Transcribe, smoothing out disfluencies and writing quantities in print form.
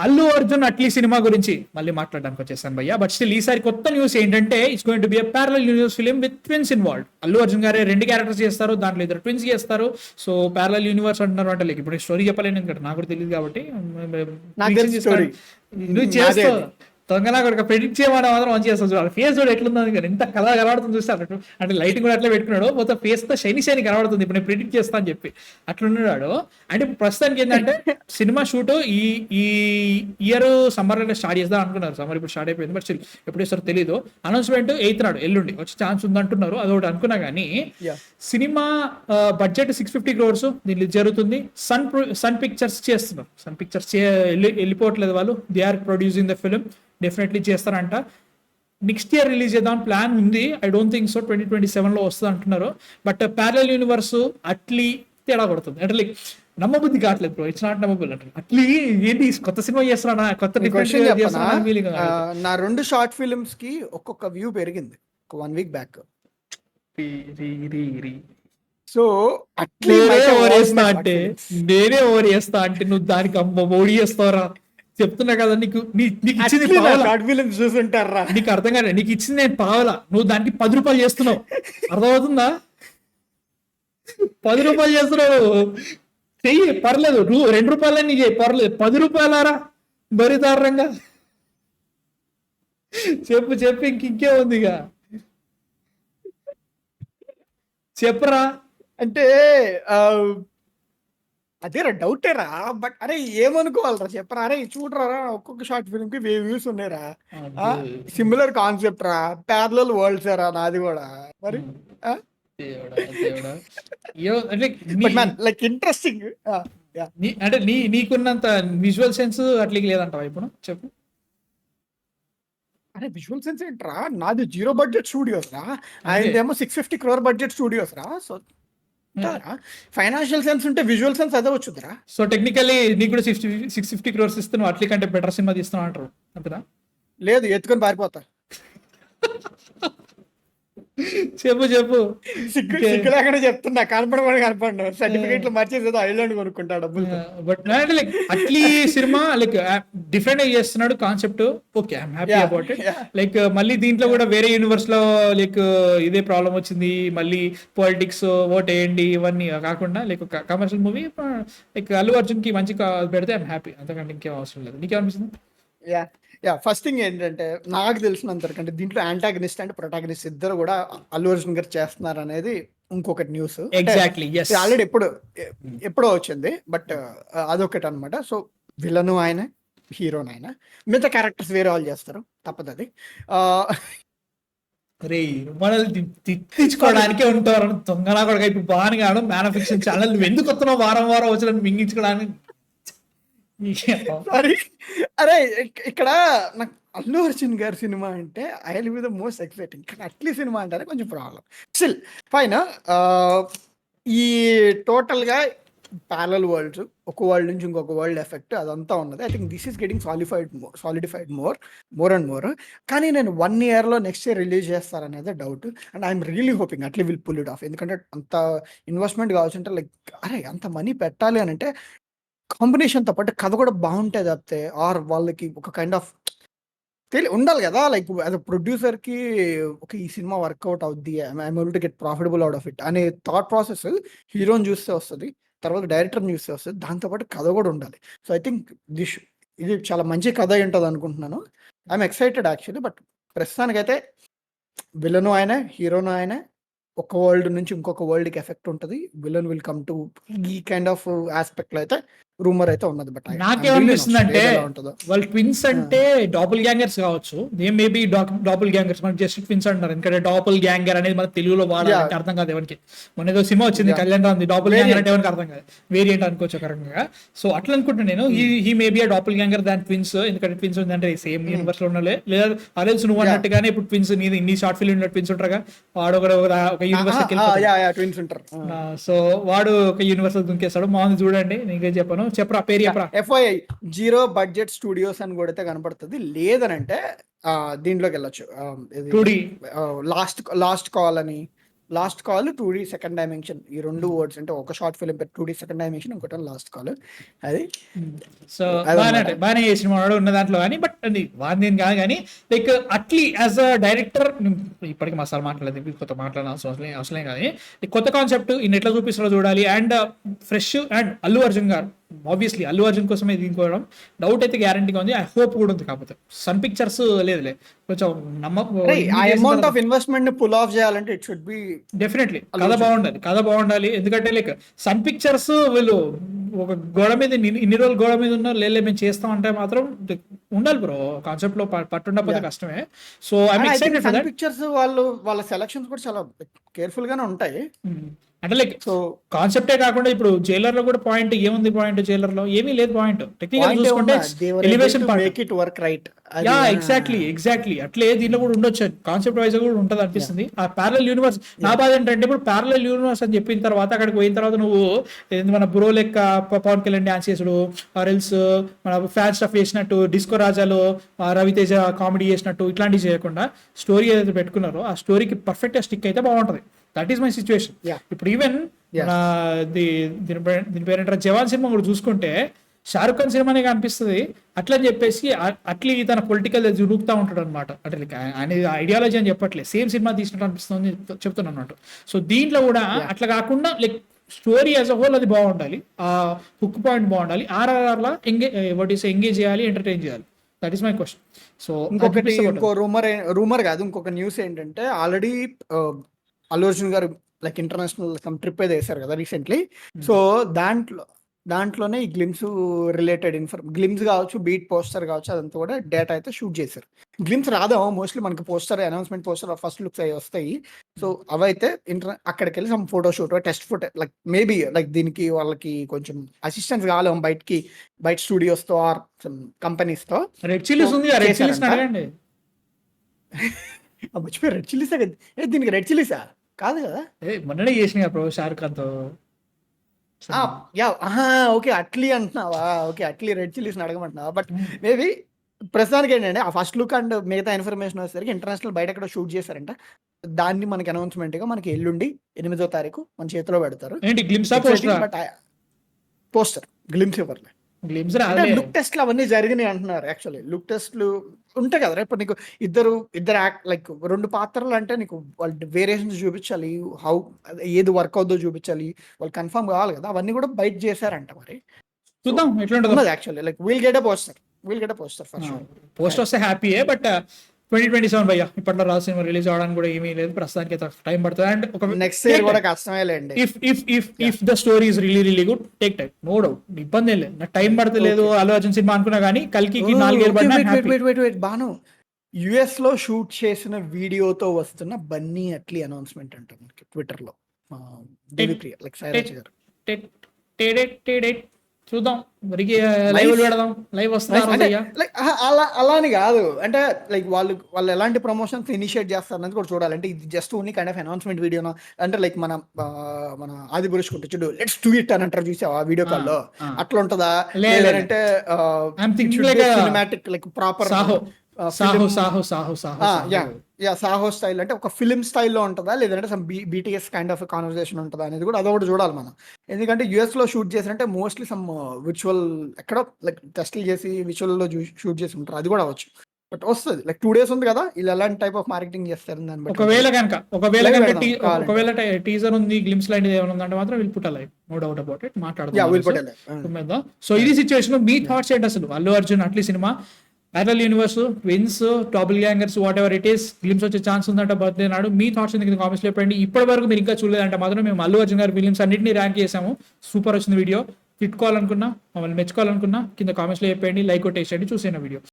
Allu Arjun Atlee cinema గురించి మళ్ళీ మాట్లాడడానికి వచ్చేసాను భయ్య. బట్ స్టిల్ ఈసారి కొత్త న్యూస్ ఏంటంటే it's going to be a parallel universe film with twins involved. Allu Arjun గారే 2 క్యారెక్టర్స్ చేస్తారు, దాంట్లో 2 ట్విన్స్ చేస్తారు. సో ప్యారలల్ యూనివర్స్ అంటున్నారు అంటే లైక్ ఇప్పుడు స్టోరీ చెప్పలేను ఎందుకంటే నాకు కూడా తెలియదు కాబట్టి నువ్వు చేస్తావు తొంగనా కూడా ప్రెడిక్ట్ చేయమని మాత్రం మంచి చేస్తాను. చూడాలి ఫేస్ కూడా ఎట్లుంది కానీ ఇంత కలర్ కనబడుతుంది చూస్తే అన్నట్టు అంటే లైటింగ్ కూడా అట్లా పెట్టుకున్నాడు, మొత్తం ఫేస్ తో షైనీ కనబడుతుంది. ఇప్పుడు నేను ప్రెడిక్ట్ చేస్తా అని చెప్పి అట్లున్నాడు. అంటే ప్రస్తుతానికి ఏంటంటే సినిమా షూట్ ఈ ఇయర్ సమ్మర్ స్టార్ట్ చేద్దాం అనుకున్నారు. సమ్మర్ ఇప్పుడు స్టార్ట్ అయిపోయింది, బట్ స్టిల్ ఎప్పుడు చేస్తారో తెలియదు. అనౌన్స్మెంట్ 8th నాడు ఎల్లుండి వచ్చే ఛాన్స్ ఉందంటున్నారు. అదొకటి అనుకున్నా కానీ సినిమా బడ్జెట్ 650 crores దీన్ని జరుగుతుంది. సన్ పిక్చర్స్ చేస్తున్నారు. సన్ పిక్చర్స్ వెళ్ళిపోవట్లేదు వాళ్ళు, they are producing the film. Definitely చేస్తారంట. నెక్స్ట్ ఇయర్ రిలీజ్ చేద్దాం ప్లాన్ ఉంది. ఐ డోంట్ థింక్ సో 2027లో వస్తుంది అంటున్నారు. బట్ ప్యారలల్ యూనివర్స్ అట్లీ తేడా కొడుతుంది అంటే లైక్ నమ్మబుద్ధి కావట్లేదు బ్రో. ఇట్స్ నాట్ నమ్మబుల్ అంటే అట్లీ ఏంటి కొత్త సినిమా చేస్తున్నా, కొత్త నా 2 షార్ట్ ఫిల్మ్స్ కి ఒక్కొక్క వ్యూ పెరిగింది 1 week బ్యాక్. సో నేనే ఓవర్ చేస్తా అంటే నువ్వు దానికి అమ్మ ఓడి చేస్తావరా చెప్తున్నా కదా. నీకు ఇచ్చింది చూసుంటారా, నీకు అర్థం కాదు. నీకు ఇచ్చింది నేను పావలా, నువ్వు దానికి 10 రూపాయలు చేస్తున్నావు. అర్థమవుతుందా? 10 రూపాయలు చేస్తున్నావు. చెయ్యి పర్లేదు, 2 రూపాయలని చెయ్యి పర్లేదు. 10 రూపాయలారా బరి దారుణంగా చెప్పు ఇంకే ఉంది ఇక చెప్పరా. అంటే అదేరా డౌటేరా. బట్ అరే ఏమనుకోవాలరా చెప్పరా. అరే చూడరా ఒక్కొక్క షార్ట్ ఫిల్మ్ కి వ్యూస్ ఉన్నాయిరా. సిమిలర్ కాన్సెప్ట్ రా, ప్యారలల్ వరల్డ్స్ రా నాది కూడా. మరి లైక్ ఇంట్రెస్టింగ్ అంటే నీకున్నంత విజువల్ సెన్స్ అట్లకి లేదంటావా ఇప్పుడు? చెప్పు. అరే విజువల్ సెన్స్ ఏంట్రా, నాది 0 budget స్టూడియోస్ రా, ఆయనదేమో 650 crore బడ్జెట్ స్టూడియోస్ రా. సో ఫైనాన్షియల్ సెన్స్ ఉంటే విజువల్ సెన్స్ అదే వచ్చుద్రా. సో టెక్నికల్లీ నీకు కూడా 650 crores ఇస్తున్నావు, అట్లీ కంటే బెటర్ సినిమా తీస్తున్నావు అంటారు అంతేనా? లేదు, ఎత్తుకొని పారిపోతా. చెప్పు సిగ్గు లేకుండా చెప్తున్నా. కనపడను సర్టిఫికేట్లు మర్చేసేదో ఐలాండ్ కొనుక్కుంటా డబ్బులు. But like Atlee cinema like different చేస్తున్నాడు concept. Okay I'm happy about it. Like మళ్ళీ దీంట్లో కూడా వేరే యూనివర్స్ లో లైక్ ఇదే ప్రాబ్లం వచ్చింది, మళ్ళీ పాలిటిక్స్ ఓట్ వేయండి ఇవన్నీ కాకుండా లైక్ ఒక commercial movie like Allu Arjun కి మంచి పెడితే ఐఎమ్ హ్యాపీ, అంతకంటే ఇంకేం అవసరం లేదు. నీకేమనిపిస్తుంది? ఫస్ట్ థింగ్ ఏంటంటే నాకు తెలిసినంతకంటే దీంట్లో యాంటాగనిస్ట్ అండ్ ప్రొటాగనిస్ట్ ఇద్దరు కూడా అల్లు అర్జున్ గారు చేస్తున్నారు అనేది ఇంకొకటి న్యూస్. ఎగ్జాక్ట్లీ ఆల్రెడీ ఎప్పుడో వచ్చింది, బట్ అదొకటి అనమాట. సో విలను ఆయన, హీరోని ఆయన, మిగతా క్యారెక్టర్స్ వేరే వాళ్ళు చేస్తారు, తప్పదు అది. రే మనల్ని తిట్టించుకోవడానికే ఉంటారు దొంగలా కూడా. ఇప్పుడు బాగా కాదు మ్యానుఫ్యాక్చరింగ్ ఛానల్ నువ్వు ఎందుకు వస్తున్నావు వారం వచ్చిన మింగించుకోవడానికి. సారీ. అరే ఇక్కడ నాకు అల్లు అర్జున్ గారి సినిమా అంటే I will be the most exciting, కానీ అట్లీ సినిమా అంటేనే కొంచెం ప్రాబ్లం. Still fine. ఈ టోటల్గా ప్యారలల్ వరల్డ్స్, ఒక వరల్డ్ నుంచి ఇంకొక వరల్డ్ ఎఫెక్ట్ అదంతా ఉన్నది. I think this is getting solidified more and more. కానీ నేను 1 yearలో నెక్స్ట్ ఇయర్ రిలీజ్ చేస్తారనేది doubt. And I'm really hoping Atlee will pull it off. ఎందుకంటే అంత ఇన్వెస్ట్మెంట్ కావచ్చు అంటే లైక్ అరే అంత మనీ పెట్టాలి అని అంటే కాంబినేషన్తో పాటు కథ కూడా బాగుంటుంది తప్పితే, ఆర్ వాళ్ళకి ఒక కైండ్ ఆఫ్ ఉండాలి కదా. లైక్ యాజ్ అ ప్రొడ్యూసర్కి ఒక ఈ సినిమా వర్కౌట్ అవుద్ది, I'm able to get profitable out of it అనే థాట్ ప్రాసెస్ హీరోని చూస్తే వస్తుంది, తర్వాత డైరెక్టర్ని చూస్తే వస్తుంది, దాంతోపాటు కథ కూడా ఉండాలి. సో ఐ థింక్ ఇది చాలా మంచి కథ అయి ఉంటుంది అనుకుంటున్నాను. I'm excited actually. బట్ ప్రస్తుతానికైతే విలను ఆయనే, హీరోను ఆయనే. ఒక వరల్డ్ నుంచి ఇంకొక వరల్డ్కి ఎఫెక్ట్ ఉంటుంది. విలన్ విల్ కమ్ టు ఈ కైండ్ ఆఫ్ ఆస్పెక్ట్ లో అయితే రూమర్ అయితే ఉన్నది. బట్ నాకేమనిపిస్తుంది అంటే వాళ్ళు ట్విన్స్ అంటే డాపుల్ గ్యాంగర్స్ కావచ్చు, మేబీ డాపుల్ గ్యాంగర్స్ మనకి జస్ట్ ట్విన్స్ అంటారు. ఎందుకంటే డాపుల్ గ్యాంగర్ అనేది మన తెలుగులో వాడాలంటే అర్థం కాదు ఎవరికి. మన ఏదో సినిమా వచ్చింది కళ్యాణ్ రామ్ డాపుల్ గ్యాంగర్ అంటే ఎవరికి అర్థం కాదు, వేరియంట్ అనుకోవచ్చు ఒక రకంగా. సో అట్లా అనుకుంటున్నా నేను హీ మేబీ ఆ డాపుల్ గ్యాంగర్ దాని ట్విన్స్. ఎందుకంటే ట్విన్స్ ఉందంటే సేమ్ యూనివర్స్ లో ఉండాలి, లేదా అరేల్స్ నువ్వు అన్నట్టుగానే ఇప్పుడు ట్విన్స్ ఇన్ని షార్ట్ ఫిల్మ్ ఉన్న ట్విన్స్ ఉంటారుగా, వాడు ఒక యూనివర్స్ సో వాడు ఒక యూనివర్స్ దుంకేస్తాడు. మామూలు చూడండి, నీకే చెప్పను. చెప్పరా పేరు చెప్పరా. FYI 0 budget స్టూడియోస్ అని కొడితే కనపడుతుంది. లేదనంటే దీంట్లోకి వెళ్ళొచ్చు, లాస్ట్ కాల్ అని, last call 2D second dimension ఈ 2 వర్డ్స్ అంటే ఒక షార్ట్ ఫిల్మ్ పెట్టి 2D సెకండ్ డైమెన్షన్ ఇంకోటి లాస్ట్ కాల్ అది సో అదన్నమాట. బాగానే చేసిన వాడు ఉన్న దాంట్లో కానీ బట్ అది వాందేం కాదు కానీ like Atlee as a director ఇప్పటికి మా సార్ మాట్లాడలేదు కొత్త మాట్లాడిన అవసరం కానీ కొత్త కాన్సెప్ట్ ఇన్ని ఎట్లా చూపిస్తారో చూడాలి and fresh and Allu Arjun గారు ఆబ్వియస్లీ అల్లు అర్జున్ కోసమే దీనికోవడం డౌట్ అయితే గ్యారంటీగా ఉంది. ఐ హోప్ కూడా ఉంది, కాకపోతే సన్ పిక్చర్స్ లేదులే కొంచెం ఆ అమౌంట్ ఆఫ్ ఇన్వెస్ట్మెంట్ ని పుల్ ఆఫ్ చేయాలంటే ఇట్ షుడ్ బి డెఫినెట్లీ కథ బాగుండాలి ఎందుకంటే లైక్ సన్ పిక్చర్స్ వీళ్ళు ఒక గోడ మీద ఇన్ని రోజులు గోడ మీద ఉన్నారు లేలే మేము చేస్తాం అంటే మాత్రం ఉండాలి బ్రో, కాన్సెప్ట్ లో పట్టుండకపోతే కష్టమే. So I'm excited for that. Pictures వాళ్ళ సెలక్షన్స్ కూడా చాలా కేర్ఫుల్ గానే ఉంటాయి. అంటే లైక్ సో కాన్సెప్టే కాకుండా ఇప్పుడు జైలర్ లో కూడా పాయింట్ ఏముంది, పాయింట్ జైలర్ లో ఏమీ లేదు, పాయింట్ టెక్నికల్ చూసుకుంటే elevation make it work right. Yeah exactly అట్లే దీనిలో కూడా ఉండొచ్చు, కాన్సెప్ట్ వైజ్ కూడా ఉంటది అనిపిస్తుంది. ఆ ప్యారలల్ యూనివర్స్ నా బాధ ఏంటంటే ఇప్పుడు ప్యారలల్ యూనివర్స్ అని చెప్పిన తర్వాత అక్కడికి పోయిన తర్వాత నువ్వు మన బ్రో లెక్క పవన్ కళ్యాణ్ డాన్స్ చేసుడు ఆర్ఎల్స్ మన ఫ్యాన్ స్టఫ్ చేసినట్టు డిస్కో రాజాలో రవితేజ కామెడీ చేసినట్టు ఇట్లాంటివి చేయకుండా స్టోరీ ఏదైతే పెట్టుకున్నారో ఆ స్టోరీకి పర్ఫెక్ట్ గా స్టిక్ అయితే బాగుంటది. That is my situation. ఇప్పుడు ఈవెన్ దీని పేరేంటారు జవాన్ సినిమా కూడా చూసుకుంటే షారుఖ్ ఖాన్ సినిమానే కనిపిస్తుంది అట్లని చెప్పేసి అట్లీ తన పొలిటికల్ జురుకుతా ఉంటాడు అనమాట. అంటే ఆయన ఐడియాలజీ అని చెప్పట్లేదు, సేమ్ సినిమా తీసినట్టు అనిపిస్తుంది చెప్తున్నాను అన్నట్టు. సో దీంట్లో కూడా అట్లా కాకుండా like story as a whole అది బాగుండాలి, ఆ హుక్ పాయింట్ బాగుండాలి, ఆర్ఆర్ఆర్లా ఎంగేజ్ చేయాలి, ఎంటర్టైన్ చేయాలి. That is my question. So ఇంకో రూమర్ కాదు, ఇంకొక న్యూస్ ఏంటంటే ఆల్రెడీ అల్లు అర్జున్ గారు లైక్ ఇంటర్నేషనల్ ట్రిప్ అయితే వేశారు కదా రీసెంట్లీ. సో దాంట్లోనే ఈ గ్లిమ్స్ రిలేటెడ్ గ్లిమ్స్ కావచ్చు, బీట్ పోస్టర్ కావచ్చు, అదంతా కూడా డేటా అయితే షూట్ చేశారు. గ్లిమ్స్ రాదాము మోస్ట్లీ మనకి poster announcement poster first looks అవి వస్తాయి. సో అవైతే అక్కడికి వెళ్ళి some photo shoot test photo like maybe like దీనికి వాళ్ళకి కొంచెం అసిస్టెన్స్ కావాలి బయట స్టూడియోస్ తో ఆర్ కంపెనీస్ తో. రెడ్ చిల్లీస్ ఉంది, రెడ్ చిల్లీస్ అడగండి. మర్చిపోయి రెడ్ చిల్లీసా కదా, దీనికి రెడ్ చిల్లీసా కాదు కదా, మొన్ననే చేసిన బ్రో షారుఖ్ ఖాన్ తో. ఓకే అట్లీ అంటున్నావా, ఓకే అట్లీ రెడ్ చిల్లీస్ అడగమంటున్నావా. బట్ మేబీ ప్రస్తుతానికి ఏంటంటే ఆ ఫస్ట్ లుక్ అండ్ మిగతా ఇన్ఫర్మేషన్ వచ్చేసరికి ఇంటర్నేషనల్ బయట ఎక్కడ షూట్ చేశారంట. దాన్ని మనకి అనౌన్స్మెంట్ గా మనకి ఎల్లుండి 8వ తారీఖు మన చేతిలో పెడతారు. పోస్టర్ గ్లిమ్స్ ఇవ్వర్లే, లుక్ టెస్ట్లు అవన్నీ జరిగినాయి అంటున్నారు. యాక్చువల్లీ లుక్ టెస్ట్లు ఉంటాయి కదా, ఇప్పుడు నీకు ఇద్దరు యాక్ట్ లైక్ 2 పాత్రలు అంటే నీకు వాళ్ళు వేరియేషన్స్ చూపించాలి, హౌ ఏది వర్క్ అవుతుందో చూపించాలి, వాళ్ళు కన్ఫర్మ్ కావాలి కదా. అవన్నీ కూడా బయట చేశారంట. మరి చూద్దాం ఎట్లా actually like we'll get a poster for sure. Poster వస్తే హ్యాపీయే, బట్ 2027 భయ్యా ఇప్పట్లో రాజు సినిమా రిలీజ్ అవడానికి కూడా ఏమీ లేదు ప్రస్తుతానికి, టైం పడుతుంది. అండ్ ఒక నెక్స్ట్ ఇయర్ కూడా కష్టమే లేండి. If the story is really good take time, no doubt, ఇబ్బంది లేదు. నాకు టైం పడతలేదు అల్లు అర్జున్ సినిమా అనుకున్నా కానీ కల్కి 4 ఏళ్ళు పడినా. బాను యుఎస్ లో షూట్ చేసిన వీడియోతో వస్తున్న బన్నీ అట్లీ అనౌన్స్మెంట్ అంట మనకి ట్విట్టర్ లో లైక్ సైరాజ్ గారు. చూద్దాం లైవ్ పెడదాం, లైవ్ వస్తుంది. అలా అని కాదు, అంటే లైక్ వాళ్ళు ఎలాంటి ప్రమోషన్స్ ఇనిషియేట్ చేస్తారు అన్నది కూడా చూడాలి. అంటే ఇది just only kind of announcement వీడియోనా, అంటే లైక్ మన ఆది పురుష్ కుంటే చూడు లెట్స్ డూ ఇట్ అని అంటారు చూసావా ఆ వీడియో కాల్ లో, అట్లా ఉంటదా లేదంటే cinematic like proper Saaho style అంటే ఒక ఫిలిం స్టైల్లో ఉంటుందా లేదంటే some BTS kind of conversation ఉంటుందా అనేది కూడా అదొకటి చూడాలి మనం. ఎందుకంటే యుఎస్ లో షూట్ చేసినట్టే మోస్ట్లీ సమ్ విజువల్ ఎక్కడో లైక్ టెస్ట్లు చేసి విజువల్ లో షూట్ చేసి ఉంటారు, అది కూడా అవ్వచ్చు. బట్ వస్తుంది లైక్ 2 days ఉంది కదా, ఇలా ఎలాంటి టైప్ ఆఫ్ మార్కెటింగ్ చేస్తారు దాన్ని బట్టి. ఒకవేళ టీజర్ ఉంది గ్లిమ్స్ లాంటిది ఏమైనా ఉందంటే మాత్రం వీళ్ళు పుట్టాలి, నో డౌట్ అబౌట్ ఇట్, మాట్లాడదాం. సో ఇది సిచ్యువేషన్. మీ థాట్స్ ఏంటి అసలు Allu Arjun Atlee cinema, parallel universe, twins, double Gangers, what ever it is, glimpse వచ్చే ఛాన్స్ ఉందంట బర్త్డే నాడు. మీ థాట్స్ కింద కామెంట్స్ చెప్పండి. ఇప్పటి వరకు మీరు ఇంకా చూడలేదంటే మాత్రం మేము అల్లు అర్జున్ గారి ఫిలిమ్స్ అన్నింటినీ ర్యాంక్ చేసాము, సూపర్ వచ్చింది వీడియో. తిట్టుకోవాలనుకున్నా మమ్మల్ని మెచ్చుకోవాలనుకున్నా కింద కామెంట్స్లో చెప్పండి, లైక్ కొట్టేసేయండి, చూసేయండి వీడియో.